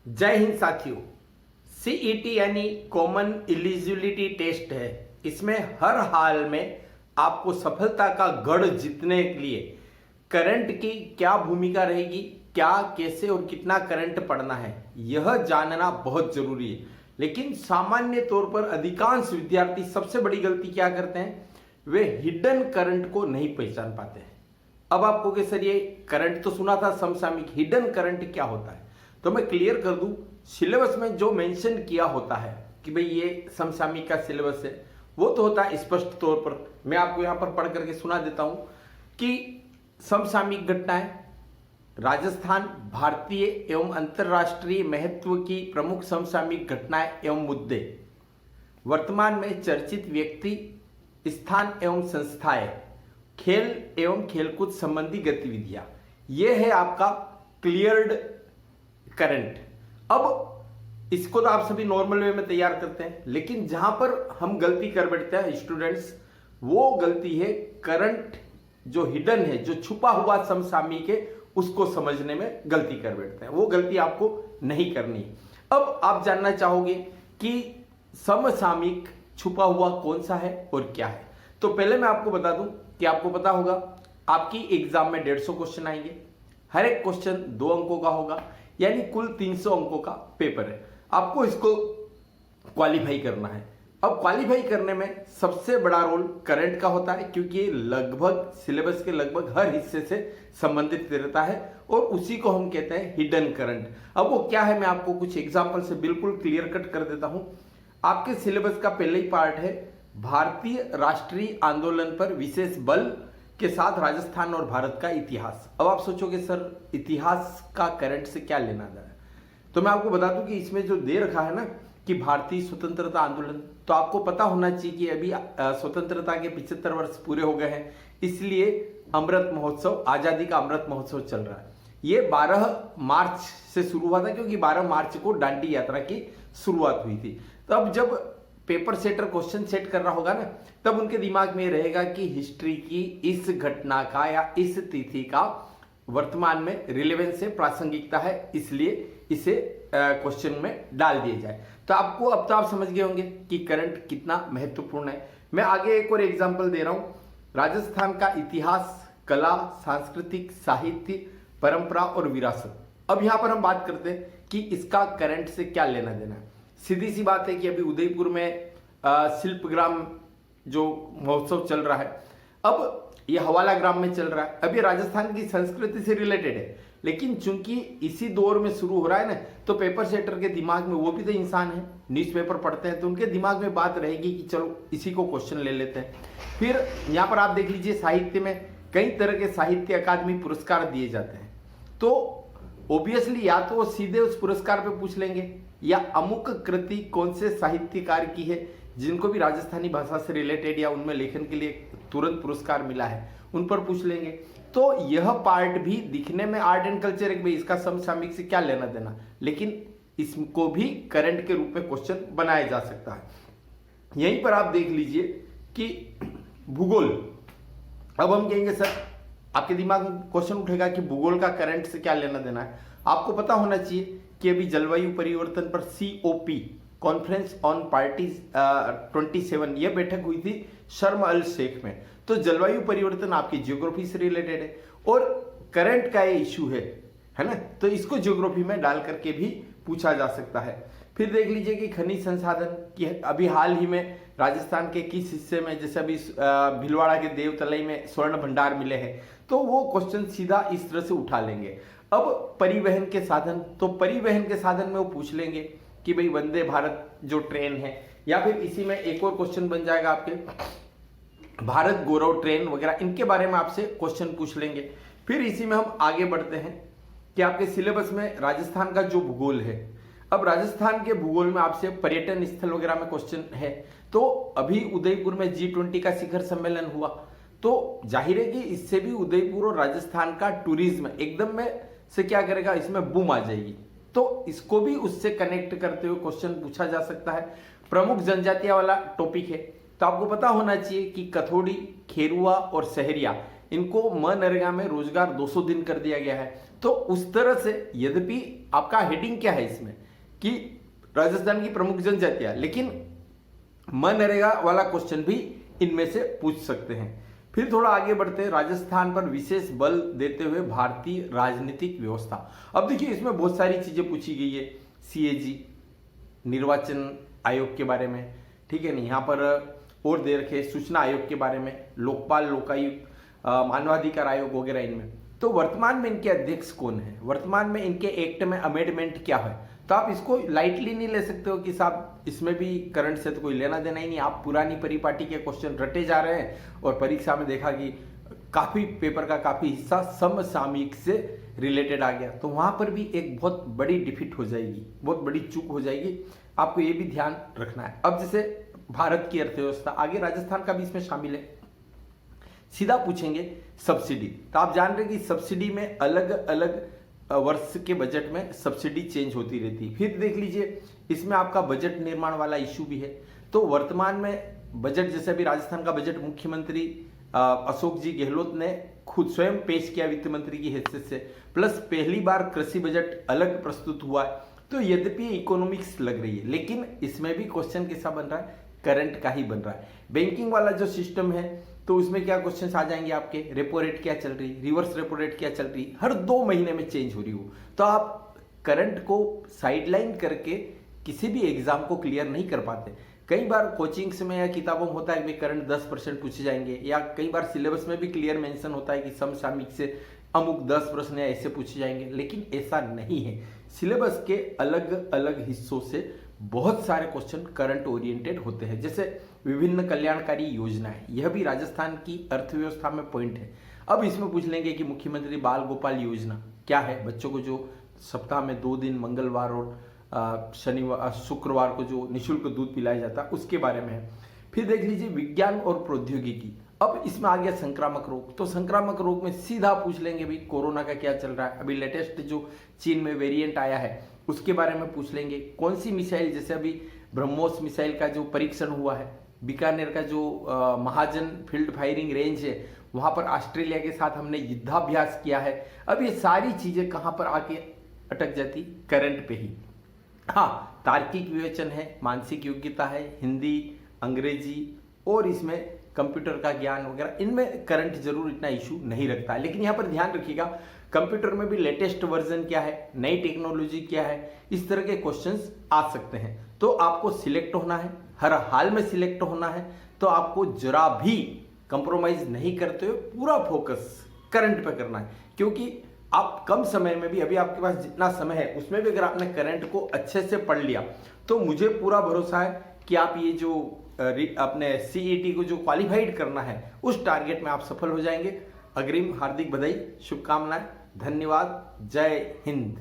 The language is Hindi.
जय हिंद साथियों। सीईटी यानी कॉमन एलिजिबिलिटी टेस्ट है। इसमें हर हाल में आपको सफलता का गढ़ जीतने के लिए करंट की क्या भूमिका रहेगी, क्या कैसे और कितना करंट पढ़ना है, यह जानना बहुत जरूरी है। लेकिन सामान्य तौर पर अधिकांश विद्यार्थी सबसे बड़ी गलती क्या करते हैं, वे हिडन करंट को नहीं पहचान पाते हैं। अब आपको कि सर ये करंट तो सुना था समसामयिक, हिडन करंट क्या होता है, तो मैं क्लियर कर दूं। सिलेबस में जो मेंशन किया होता है कि भाई ये समसामयिक का सिलेबस है, वो तो होता है स्पष्ट तौर पर। मैं आपको यहां पर पढ़ करके सुना देता हूं कि समसामयिक घटनाएं, राजस्थान, भारतीय एवं अंतरराष्ट्रीय महत्व की प्रमुख समसामयिक घटनाएं एवं मुद्दे, वर्तमान में चर्चित व्यक्ति, स्थान एवं संस्थाएं, खेल एवं खेलकूद संबंधी गतिविधियां। यह है आपका क्लियर्ड करंट। अब इसको तो आप सभी नॉर्मल वे में तैयार करते हैं, लेकिन जहां पर हम गलती कर बैठते हैं स्टूडेंट्स, वो गलती है करंट जो हिडन है, जो छुपा हुआ समसामयिक है, उसको समझने में गलती कर बैठते हैं। वो गलती आपको नहीं करनी है। अब आप जानना चाहोगे कि समसामयिक छुपा हुआ कौन सा है और क्या है, तो पहले मैं आपको बता दूं कि आपको पता होगा आपकी एग्जाम में 150 क्वेश्चन आएंगे। हर एक क्वेश्चन 2 अंकों का होगा, यानी कुल 300 अंकों का पेपर है। आपको इसको क्वालिफाई करना है। अब क्वालिफाई करने में सबसे बड़ा रोल करंट का होता है, क्योंकि ये लगभग सिलेबस के लगभग हर हिस्से से संबंधित रहता है और उसी को हम कहते हैं हिडन करंट। अब वो क्या है, मैं आपको कुछ एग्जांपल से बिल्कुल क्लियर कट कर देता हूं। आपके सिलेबस का पहले ही पार्ट है भारतीय राष्ट्रीय आंदोलन पर विशेष बल के साथ राजस्थान और भारत का इतिहास। अब आप सोचोगे सर इतिहास का करंट से क्या लेना देना है, तो मैं आपको बता दूं कि इसमें जो दे रखा है ना कि भारतीय स्वतंत्रता आंदोलन, तो आपको पता होना चाहिए कि अभी स्वतंत्रता के 75 वर्ष पूरे हो गए हैं, इसलिए अमृत महोत्सव, आजादी का अमृत महोत्सव चल रहा है। ये 12 मार्च से शुरू हुआ था, क्योंकि 12 मार्च को दांडी यात्रा की शुरुआत हुई थी। तो अब जब पेपर सेटर क्वेश्चन सेट कर रहा होगा ना, तब उनके दिमाग में रहेगा कि हिस्ट्री की इस घटना का या इस तिथि का वर्तमान में रिलेवेंस है, प्रासंगिकता है, इसलिए इसे क्वेश्चन में डाल दिया जाए। तो आपको अब तो आप समझ गए होंगे कि करंट कितना महत्वपूर्ण है। मैं आगे एक और एग्जांपल दे रहा हूं। राजस्थान का इतिहास, कला, सांस्कृतिक, साहित्य, परंपरा और विरासत। अब यहां पर हम बात करते हैं कि इसका करंट से क्या लेना देना है। सीधी सी बात है कि अभी उदयपुर में शिल्पग्राम जो महोत्सव चल रहा है, अब ये हवाला ग्राम में चल रहा है। अब ये राजस्थान की संस्कृति से रिलेटेड है, लेकिन चूंकि इसी दौर में शुरू हो रहा है ना, तो पेपर सेटर के दिमाग में, वो भी तो इंसान है, न्यूज़पेपर पढ़ते हैं, तो उनके दिमाग में बात रहेगी कि चलो इसी को क्वेश्चन ले लेते हैं। फिर यहाँ पर आप देख लीजिए, साहित्य में कई तरह के साहित्य अकादमी पुरस्कार दिए जाते हैं, तो ऑब्वियसली या तो वो सीधे उस पुरस्कार पे पूछ लेंगे, या अमुक कृति कौन से साहित्यकार की है जिनको भी राजस्थानी भाषा से रिलेटेड या उनमें लेखन के लिए तुरंत पुरस्कार मिला है, उन पर पूछ लेंगे। तो यह पार्ट भी दिखने में आर्ट एंड कल्चर है, भाई इसका समसामयिक से क्या लेना देना, लेकिन इसको भी करंट के रूप में क्वेश्चन बनाया जा सकता है। यहीं पर आप देख लीजिए कि भूगोल। अब हम कहेंगे सर, आपके दिमाग में क्वेश्चन उठेगा कि भूगोल का करंट से क्या लेना देना है। आपको पता होना चाहिए कि अभी जलवायु परिवर्तन पर COP, कॉन्फ्रेंस ऑन पार्टीज 27, यह बैठक हुई थी शर्म अल शेख में। तो जलवायु परिवर्तन आपकी ज्योग्राफी से रिलेटेड है और करंट का ये इशू है ना, तो इसको ज्योग्राफी में डाल करके भी पूछा जा सकता है। फिर देख लीजिए कि खनिज संसाधन की अभी हाल ही में राजस्थान के किस हिस्से में, जैसे अभी भीलवाड़ा के देवतलई में स्वर्ण भंडार मिले हैं, तो वो क्वेश्चन सीधा इस तरह से उठा लेंगे। अब परिवहन के साधन, तो परिवहन के साधन में वो पूछ लेंगे कि भाई वंदे भारत जो ट्रेन है, या फिर इसी में एक और क्वेश्चन बन जाएगा आपके भारत गौरव ट्रेन वगैरह, इनके बारे में आपसे क्वेश्चन पूछ लेंगे। फिर इसी में हम आगे बढ़ते हैं कि आपके सिलेबस में राजस्थान का जो भूगोल है, अब राजस्थान के भूगोल में आपसे पर्यटन स्थल वगैरह में क्वेश्चन है। तो अभी उदयपुर में G20 का शिखर सम्मेलन हुआ, तो जाहिर है कि इससे भी उदयपुर और राजस्थान का टूरिज्म एकदम में से क्या करेगा, इसमें बूम आ जाएगी, तो इसको भी उससे कनेक्ट करते हुए क्वेश्चन पूछा जा सकता है। प्रमुख जनजातियां वाला टॉपिक है, तो आपको पता होना चाहिए कि कथोड़ी, खेरुआ और सहरिया, इनको मनरेगा में रोजगार 200 दिन कर दिया गया है। तो उस तरह से, यद्यपि आपका हेडिंग क्या है इसमें कि राजस्थान की प्रमुख जनजातियां, लेकिन मनरेगा वाला क्वेश्चन भी इनमें से पूछ सकते हैं। फिर थोड़ा आगे बढ़ते हैं, राजस्थान पर विशेष बल देते हुए भारतीय राजनीतिक व्यवस्था। अब देखिए इसमें बहुत सारी चीजें पूछी गई है, सीएजी, निर्वाचन आयोग के बारे में, ठीक है नहीं, यहाँ पर और दे रखे सूचना आयोग के बारे में, लोकपाल, लोकायुक्त, मानवाधिकार आयोग वगैरह इनमें। तो वर्तमान में इनके अध्यक्ष कौन है, वर्तमान में इनके एक्ट में अमेंडमेंट क्या है। तो आप इसको लाइटली नहीं ले सकते हो कि साहब इसमें भी करंट से तो कोई लेना देना ही नहीं, आप पुरानी परिपाटी के क्वेश्चन रटे जा रहे हैं और परीक्षा में देखा कि काफी पेपर का काफी हिस्सा समसामयिक से रिलेटेड आ गया, तो वहां पर भी एक बहुत बड़ी डिफिट हो जाएगी, बहुत बड़ी चूक हो जाएगी, आपको ये भी ध्यान रखना है। अब जैसे भारत की अर्थव्यवस्था, आगे राजस्थान का भी इसमें शामिल है। सीधा पूछेंगे सब्सिडी, तो आप जान रहे हैं कि सब्सिडी में अलग अलग वर्ष के बजट में सब्सिडी चेंज होती रहती है। फिर देख लीजिए इसमें आपका बजट निर्माण वाला इशू भी है। तो वर्तमान में बजट, जैसे अभी राजस्थान का बजट मुख्यमंत्री अशोक जी गहलोत ने खुद स्वयं पेश किया वित्त मंत्री की हैसियत से, प्लस पहली बार कृषि बजट अलग प्रस्तुत हुआ है। तो यद्यपि इकोनॉमिक्स लग रही है, लेकिन इसमें भी क्वेश्चन कैसा बन रहा है, करंट का ही बन रहा है। बैंकिंग वाला जो सिस्टम है, तो उसमें क्या क्वेश्चंस आ जाएंगे आपके, रेपो रेट क्या चल रही, रिवर्स रेपो रेट क्या चल रही, हर 2 महीने में चेंज हो रही हो। तो आप करंट को साइडलाइन करके किसी भी एग्जाम को क्लियर नहीं कर पाते। कई बार कोचिंग्स में या किताबों में होता है कि करंट 10% पूछे जाएंगे, या कई बार सिलेबस में भी क्लियर मेंशन होता है कि समसामयिक से अमुक 10 प्रश्न या ऐसे पूछे जाएंगे, लेकिन ऐसा नहीं है। सिलेबस के अलग अलग हिस्सों से बहुत सारे क्वेश्चन करंट ओरिएंटेड होते हैं। जैसे विभिन्न कल्याणकारी योजनाएं, यह भी राजस्थान की अर्थव्यवस्था में पॉइंट है। अब इसमें पूछ लेंगे कि मुख्यमंत्री बाल गोपाल योजना क्या है, बच्चों को जो सप्ताह में 2 दिन मंगलवार और शनिवार शुक्रवार को जो निःशुल्क दूध पिलाया जाता है उसके बारे में है। फिर देख लीजिए विज्ञान और प्रौद्योगिकी, अब इसमें आ गया संक्रामक रोग। तो संक्रामक रोग में सीधा पूछ लेंगे भी कोरोना का क्या चल रहा है, अभी लेटेस्ट जो चीन में वेरिएंट आया है उसके बारे में पूछ लेंगे। कौन सी मिसाइल, जैसे अभी ब्रह्मोस मिसाइल का जो परीक्षण हुआ है, बीकानेर का जो महाजन फील्ड फायरिंग रेंज है, वहां पर ऑस्ट्रेलिया के साथ हमने युद्धाभ्यास किया है। अब ये सारी चीजें कहां पर आके अटक जाती, करंट पे ही। हाँ, तार्किक विवेचन है, मानसिक योग्यता है, हिंदी, अंग्रेजी और इसमें कंप्यूटर का ज्ञान वगैरह, इनमें करंट जरूर इतना इशू नहीं रखता है। लेकिन यहाँ पर ध्यान रखिएगा कंप्यूटर में भी लेटेस्ट वर्जन क्या है, नई टेक्नोलॉजी क्या है, इस तरह के क्वेश्चंस आ सकते हैं। तो आपको सिलेक्ट होना है, हर हाल में सिलेक्ट होना है। तो आपको जरा भी कंप्रोमाइज नहीं करते हुए पूरा फोकस करंट पे करना है, क्योंकि आप कम समय में भी, अभी आपके पास जितना समय है उसमें भी अगर आपने करंट को अच्छे से पढ़ लिया तो मुझे पूरा भरोसा है कि आप ये जो अपने सीईटी को जो क्वालिफाइड करना है उस टारगेट में आप सफल हो जाएंगे। अग्रिम हार्दिक बधाई, शुभकामनाएं, धन्यवाद, जय हिंद।